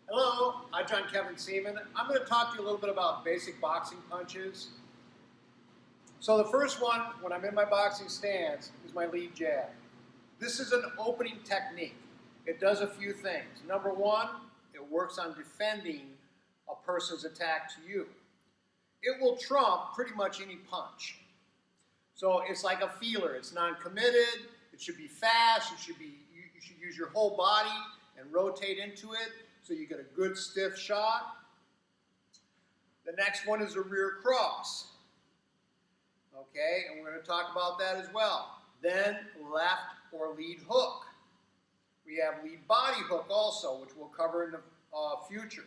Hello, I'm Seaman. I'm going to talk to you a little bit about basic boxing punches. So the first one, when I'm in my boxing stance, is my lead jab. This is an opening technique. It does a few things. Number one, it works on defending a person's attack to you. It will trump pretty much any punch. So it's like a feeler. It's non-committed. It should be fast. You should use your whole body and rotate into it so you get a good stiff shot. The next one is a rear cross. Okay, and we're going to talk about that as well. Then left or lead hook. We have lead body hook also, which we'll cover in the future.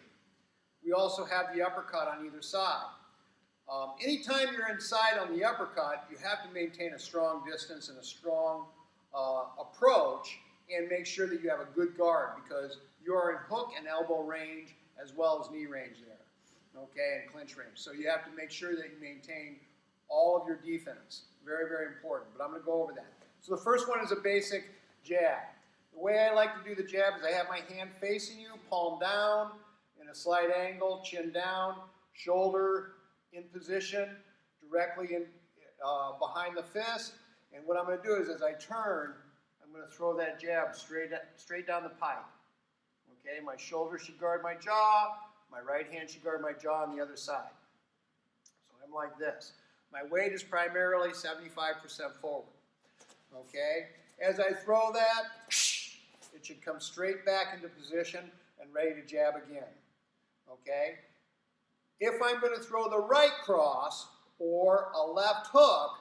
We also have the uppercut on either side. Anytime you're inside on the uppercut, you have to maintain a strong distance and a strong approach and make sure that you have a good guard because you are in hook and elbow range as well as knee range there, okay, and clinch range. So you have to make sure that you maintain all of your defense. Very, very important, but I'm going to go over that. So the first one is a basic jab. The way I like to do the jab is I have my hand facing you, palm down, in a slight angle, chin down, shoulder in position, directly in behind the fist. And what I'm going to do is as I turn, I'm going to throw that jab straight down the pipe. Okay, my shoulder should guard my jaw, my right hand should guard my jaw on the other side. So I'm like this. My weight is primarily 75% forward. Okay, as I throw that, it should come straight back into position and ready to jab again. Okay, if I'm going to throw the right cross or a left hook,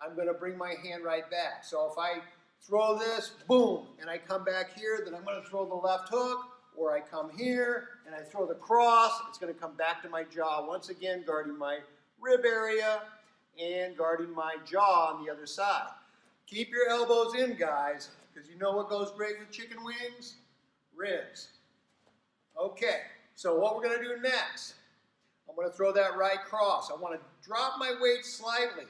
I'm going to bring my hand right back. So if I throw this, boom, and I come back here, then I'm going to throw the left hook, or I come here and I throw the cross, it's going to come back to my jaw once again, guarding my rib area and guarding my jaw on the other side. Keep your elbows in, guys, because you know what goes great with chicken wings? Ribs. Okay, so what we're going to do next, I'm going to throw that right cross. I want to drop my weight slightly.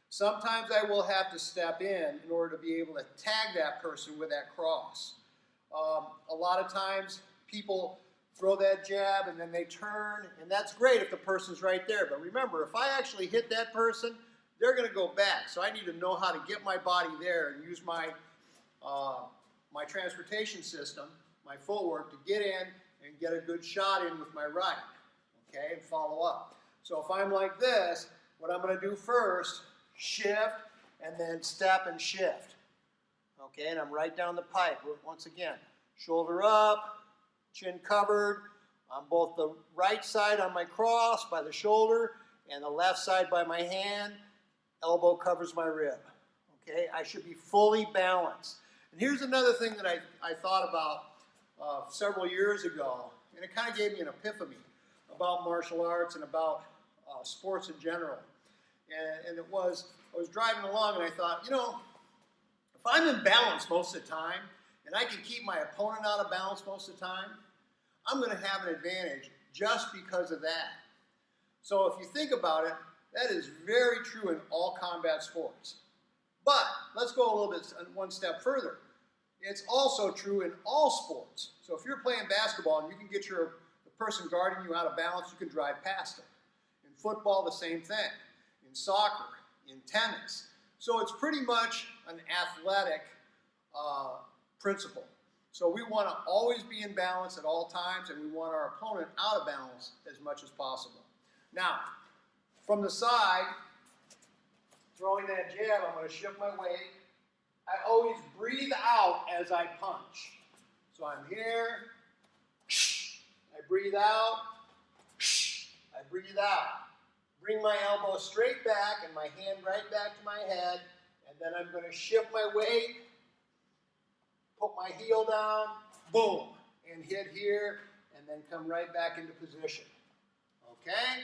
Sometimes I will have to step in order to be able to tag that person with that cross. A lot of times people throw that jab and then they turn, and that's great if the person's right there. But remember, if I actually hit that person, they're going to go back. So I need to know how to get my body there and use my, my transportation system, my footwork, to get in and get a good shot in with my right, okay, and follow up. So if I'm like this, what I'm going to do first, shift, and then step and shift. Okay, and I'm right down the pipe. Once again, shoulder up, chin covered, on both the right side on my cross by the shoulder and the left side by my hand. Elbow covers my rib. Okay, I should be fully balanced. And here's another thing that I thought about several years ago, and it kind of gave me an epiphany about martial arts and about sports in general. And it was, I was driving along and I thought, you know, if I'm in balance most of the time and I can keep my opponent out of balance most of the time, I'm going to have an advantage just because of that. So if you think about it, that is very true in all combat sports. But let's go a little bit one step further. It's also true in all sports. So if you're playing basketball and you can get the person guarding you out of balance, you can drive past them. In football, the same thing. In soccer, in tennis. So it's pretty much an athletic principle. So we want to always be in balance at all times, and we want our opponent out of balance as much as possible. Now, from the side, throwing that jab, I'm going to shift my weight. I always breathe out as I punch. So I'm here, I breathe out, I breathe out. Bring my elbow straight back and my hand right back to my head, and then I'm going to shift my weight, put my heel down, boom, and hit here, and then come right back into position. Okay?